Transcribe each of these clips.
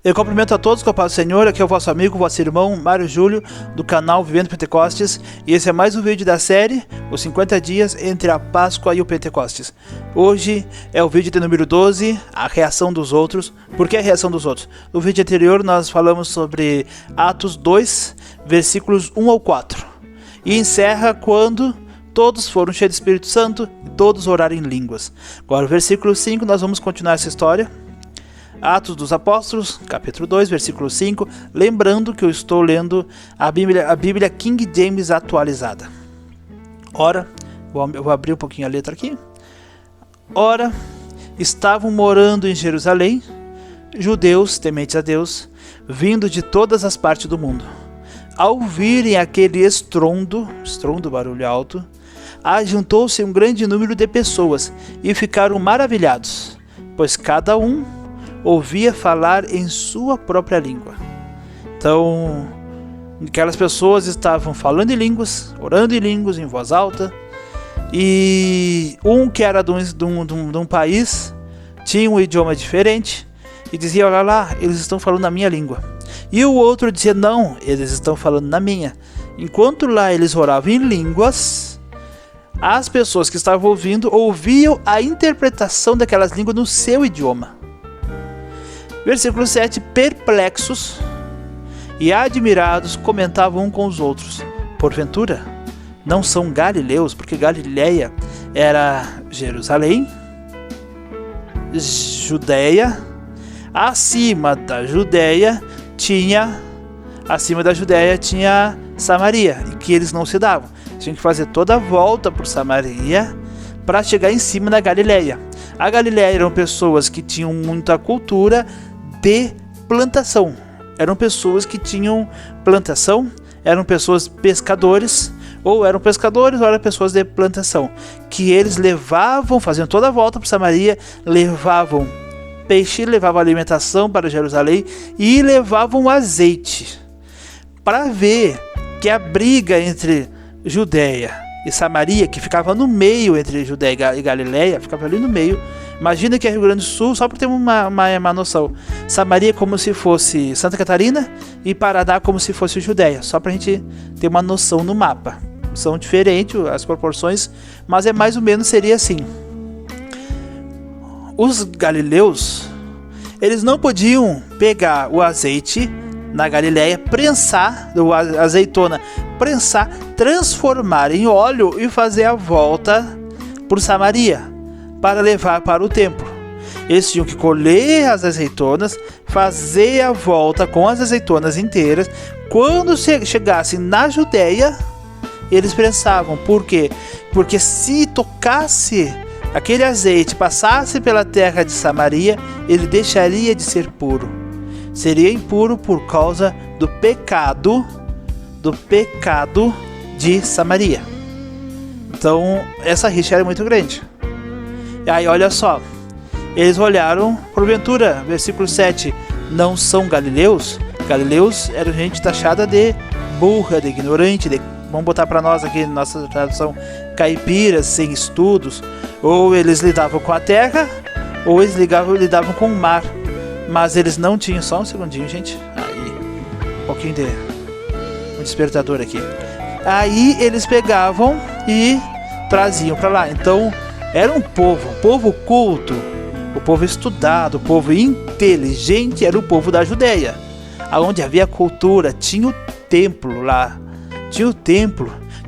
Eu cumprimento a todos com a paz do Senhor. Aqui é o vosso amigo, vosso irmão Mário Júlio, do canal Vivendo Pentecostes. E esse é mais um vídeo da série, os 50 dias entre a Páscoa e o Pentecostes. Hoje é o vídeo de número 12, a reação dos outros. Por que a reação dos outros? No vídeo anterior nós falamos sobre Atos 2, versículos 1 ao 4. E encerra quando todos foram cheios do Espírito Santo e todos oraram em línguas. Agora o versículo 5, nós vamos continuar essa história. Atos dos Apóstolos, capítulo 2, versículo 5. Lembrando que eu estou lendo a Bíblia King James atualizada. Ora, eu vou abrir um pouquinho a letra aqui. Ora, estavam morando em Jerusalém judeus tementes a Deus, vindo de todas as partes do mundo. Ao ouvirem aquele estrondo, barulho alto, ajuntou-se um grande número de pessoas e ficaram maravilhados, pois cada um ouvia falar em sua própria língua. Então, aquelas pessoas estavam falando em línguas, orando em línguas em voz alta, e um que era de um país tinha um idioma diferente e dizia: olha lá, eles estão falando a minha língua. E o outro dizia: não, eles estão falando na minha. Enquanto lá eles oravam em línguas, as pessoas que estavam ouvindo ouviam a interpretação daquelas línguas no seu idioma. Versículo 7. Perplexos e admirados comentavam um com os outros: porventura não são galileus? Porque Galileia era Jerusalém, Judeia. Acima da Judeia tinha Samaria, e que eles não se davam. Tinham que fazer toda a volta por Samaria para chegar em cima da Galileia. A Galileia eram pessoas que tinham muita cultura de plantação. Eram pessoas que tinham plantação, eram pessoas pescadores, ou eram pessoas de plantação, que eles levavam, faziam toda a volta para Samaria, levavam peixe, levavam alimentação para Jerusalém e levavam azeite. Para ver que a briga entre Judeia e Samaria, que ficava no meio entre Judeia e Galileia, ficava ali no meio. Imagina que é Rio Grande do Sul, só para ter uma noção. Samaria como se fosse Santa Catarina e Paraná como se fosse Judeia, só para a gente ter uma noção no mapa. São diferentes as proporções, mas é mais ou menos seria assim. Os galileus, eles não podiam pegar o azeite na Galileia, prensar, a azeitona, prensar, transformar em óleo e fazer a volta por Samaria para levar para o templo. Eles tinham que colher as azeitonas, fazer a volta com as azeitonas inteiras. Quando chegassem na Judeia, eles prensavam. Por quê? Porque se tocasse aquele azeite, passasse pela terra de Samaria, ele deixaria de ser puro. Seria impuro por causa do pecado de Samaria. Então, essa rixa era muito grande. E aí, olha só, eles olharam, porventura, versículo 7, não são galileus? Galileus era gente taxada de burra, de ignorante, vamos botar para nós aqui, nossa tradução, caipiras, sem estudos. Ou eles lidavam com a terra, ou eles lidavam com o mar. Mas eles não tinham, só um segundinho, gente. Aí, um pouquinho de um despertador aqui. Aí eles pegavam e traziam para lá. Então, era um povo culto, o povo estudado, o povo inteligente, era o povo da Judeia, onde havia cultura, tinha o templo lá,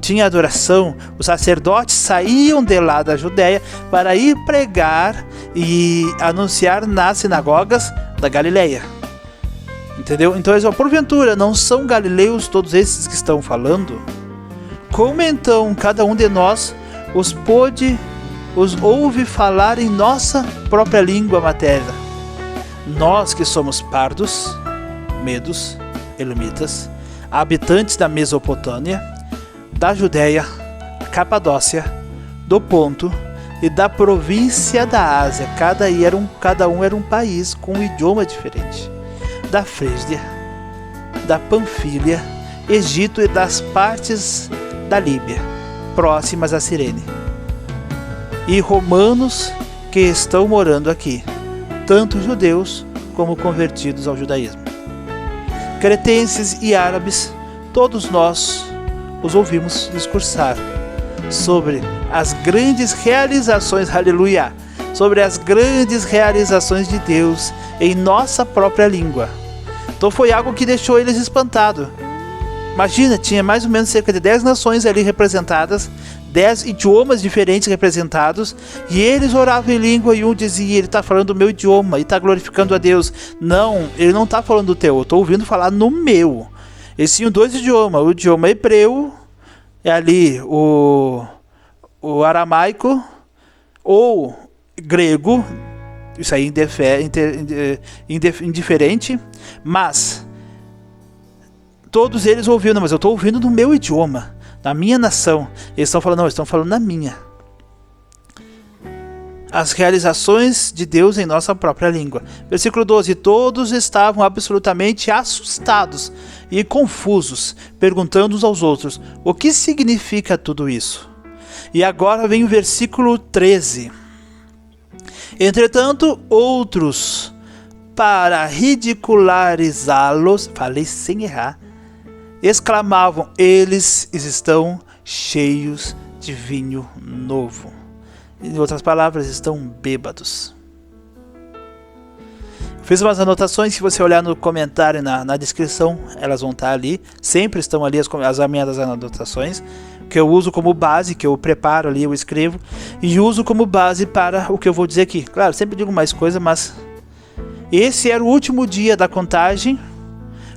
tinha adoração. Os sacerdotes saíam de lá da Judeia para ir pregar e anunciar nas sinagogas da Galileia. Entendeu? Então eles, porventura, não são galileus todos esses que estão falando? Como então cada um de nós os ouve falar em nossa própria língua materna? Nós que somos pardos, medos, elamitas, habitantes da Mesopotâmia, da Judeia, Capadócia, do Ponto e da província da Ásia. Cada um era um país com um idioma diferente. Da Frígia, da Panfilha, Egito e das partes da Líbia, próximas a Cirene. E romanos que estão morando aqui, tanto judeus como convertidos ao judaísmo. Cretenses e árabes, todos nós os ouvimos discursar sobre as grandes realizações, aleluia, sobre as grandes realizações de Deus em nossa própria língua. Então foi algo que deixou eles espantados. Imagina, tinha mais ou menos cerca de 10 nações ali representadas, 10 idiomas diferentes representados, e eles oravam em língua e um dizia, ele está falando o meu idioma e está glorificando a Deus. Não, ele não está falando do teu, eu estou ouvindo falar no meu. Eles tinham 2 idiomas, o idioma hebreu, é ali o aramaico, ou grego, isso aí indiferente, mas todos eles ouviram, mas eu estou ouvindo no meu idioma, na minha nação. Eles estão falando, não, eles estão falando na minha. As realizações de Deus em nossa própria língua. Versículo 12, todos estavam absolutamente assustados e confusos, perguntando uns aos outros, o que significa tudo isso? E agora vem o versículo 13. Entretanto, outros, para ridicularizá-los, falei sem errar, exclamavam, eles estão cheios de vinho novo. Em outras palavras, estão bêbados. Fiz umas anotações, se você olhar no comentário, na descrição, elas vão estar ali. Sempre estão ali as minhas anotações, que eu uso como base, que eu preparo ali, eu escrevo, e uso como base para o que eu vou dizer aqui. Claro, sempre digo mais coisa, mas esse era o último dia da contagem,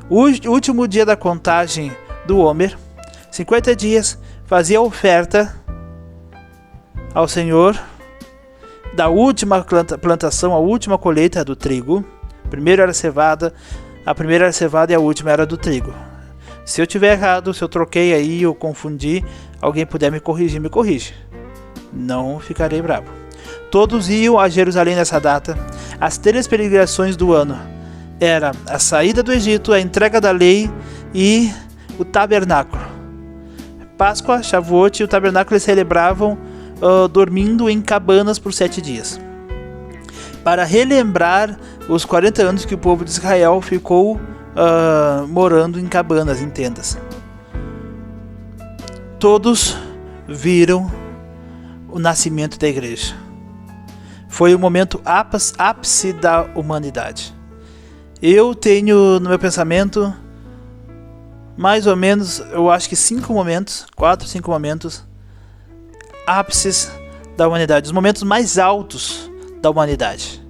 o último dia da contagem do Homer. 50 dias, fazia a oferta ao Senhor da última plantação, a última colheita do trigo. Primeiro era cevada, a primeira era cevada e a última era do trigo. Se eu tiver errado, se eu troquei aí ou confundi, alguém puder me corrigir, me corrige. Não ficarei bravo. Todos iam a Jerusalém nessa data. As 3 peregrinações do ano era a saída do Egito, a entrega da lei e o tabernáculo. Páscoa, Shavuot e o tabernáculo eles celebravam dormindo em cabanas por 7 dias. Para relembrar os 40 anos que o povo de Israel ficou morando em cabanas, em tendas. Todos viram o nascimento da igreja. Foi o momento ápice da humanidade. Eu tenho no meu pensamento mais ou menos, eu acho que 4, 5 momentos ápices da humanidade, os momentos mais altos da humanidade.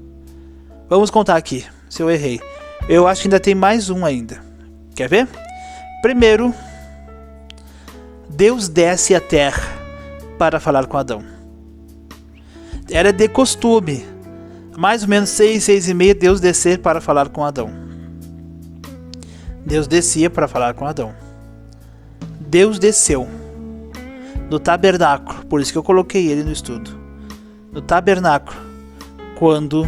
Vamos contar aqui, se eu errei. Eu acho que ainda tem mais um ainda. Quer ver? Primeiro, Deus desce à terra para falar com Adão. Era de costume, mais ou menos 6 e meia, Deus descer para falar com Adão. Deus descia para falar com Adão. Deus desceu no tabernáculo, por isso que eu coloquei ele no estudo. No tabernáculo, quando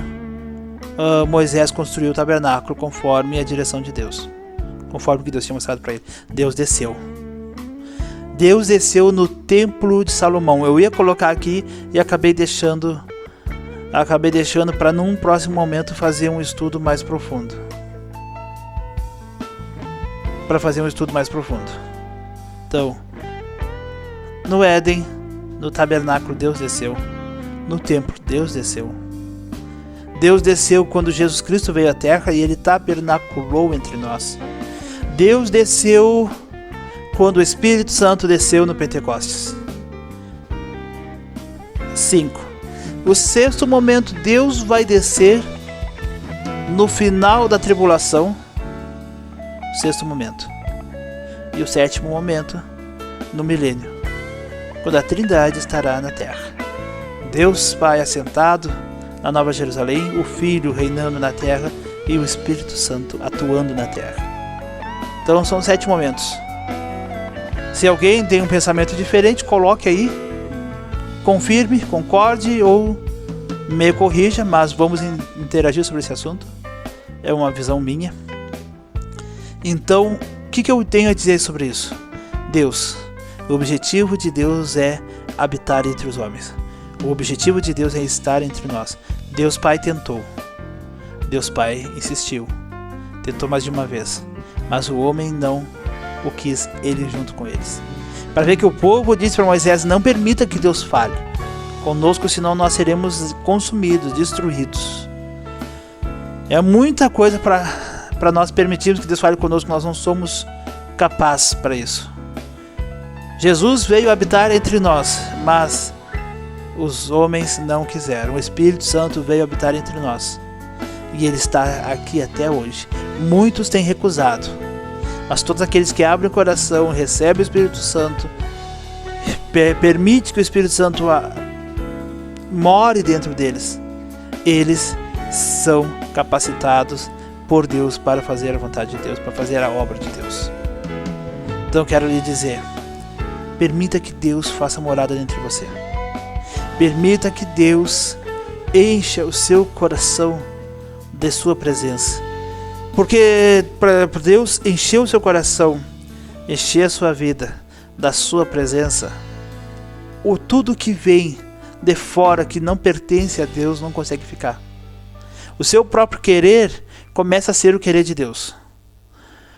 Moisés construiu o tabernáculo conforme a direção de Deus, conforme o que Deus tinha mostrado para ele. Deus desceu. Deus desceu no templo de Salomão. Eu ia colocar aqui e acabei deixando para num próximo momento fazer um estudo mais profundo. Então, no Éden, no tabernáculo, Deus desceu. No templo, Deus desceu. Deus desceu quando Jesus Cristo veio à terra e ele tabernaculou entre nós. Deus desceu quando o Espírito Santo desceu no Pentecostes. 5. O 6º momento, Deus vai descer no final da tribulação. O 6º momento. E o 7º momento, no milênio, quando a Trindade estará na terra. Deus Pai assentado na Nova Jerusalém, o Filho reinando na terra e o Espírito Santo atuando na terra. Então são 7 momentos. Se alguém tem um pensamento diferente, coloque aí, confirme, concorde ou me corrija, mas vamos interagir sobre esse assunto. É uma visão minha. Então, o que eu tenho a dizer sobre isso? Deus. O objetivo de Deus é habitar entre os homens. O objetivo de Deus é estar entre nós. Deus Pai tentou. Deus Pai insistiu, tentou mais de uma vez, mas o homem não o quis, ele junto com eles. Para ver que o povo disse para Moisés: não permita que Deus fale conosco, senão nós seremos consumidos, destruídos. É muita coisa para nós permitirmos que Deus fale conosco, nós não somos capazes para isso. Jesus veio habitar entre nós, mas os homens não quiseram. O Espírito Santo veio habitar entre nós e ele está aqui até hoje. Muitos têm recusado, mas todos aqueles que abrem o coração, recebem o Espírito Santo, permite que o Espírito Santo more dentro deles, eles são capacitados por Deus para fazer a vontade de Deus, para fazer a obra de Deus. Então quero lhe dizer, permita que Deus faça morada dentro de você. Permita que Deus encha o seu coração de sua presença. Porque para Deus encher o seu coração, encher a sua vida da sua presença, tudo que vem de fora que não pertence a Deus não consegue ficar. O seu próprio querer começa a ser o querer de Deus.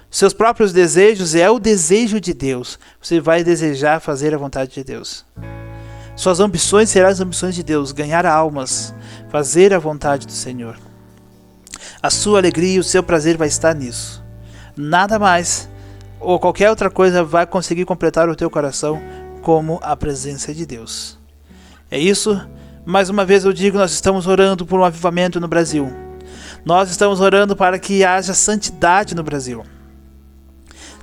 Seus próprios desejos é o desejo de Deus. Você vai desejar fazer a vontade de Deus. Suas ambições serão as ambições de Deus, ganhar almas, fazer a vontade do Senhor. A sua alegria e o seu prazer vai estar nisso. Nada mais ou qualquer outra coisa vai conseguir completar o teu coração como a presença de Deus. É isso. Mais uma vez eu digo, nós estamos orando por um avivamento no Brasil. Nós estamos orando para que haja santidade no Brasil.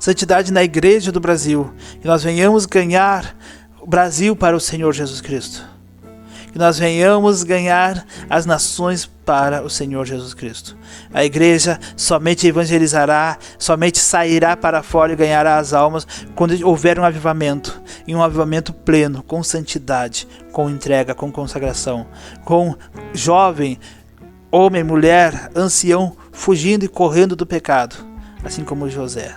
Santidade na igreja do Brasil. Que nós venhamos ganhar o Brasil para o Senhor Jesus Cristo. Que nós venhamos ganhar as nações para o Senhor Jesus Cristo. A igreja somente evangelizará, somente sairá para fora e ganhará as almas quando houver um avivamento. E um avivamento pleno, com santidade, com entrega, com consagração. Com jovem, homem, mulher, ancião, fugindo e correndo do pecado. Assim como José.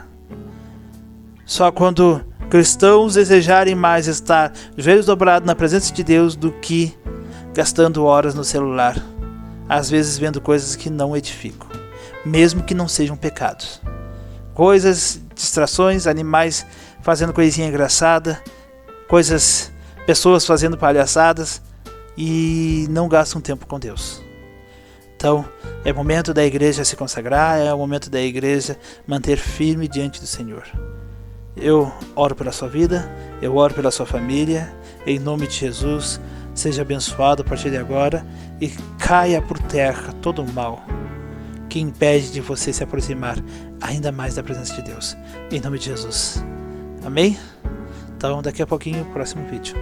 Só quando cristãos desejarem mais estar joelhos dobrados na presença de Deus do que gastando horas no celular, às vezes vendo coisas que não edificam, mesmo que não sejam pecados. Coisas, distrações, animais fazendo coisinha engraçada, pessoas fazendo palhaçadas e não gastam tempo com Deus. Então, é momento da igreja se consagrar, é o momento da igreja manter firme diante do Senhor. Eu oro pela sua vida, eu oro pela sua família, em nome de Jesus, seja abençoado a partir de agora e caia por terra todo o mal que impede de você se aproximar ainda mais da presença de Deus, em nome de Jesus. Amém? Então daqui a pouquinho o próximo vídeo.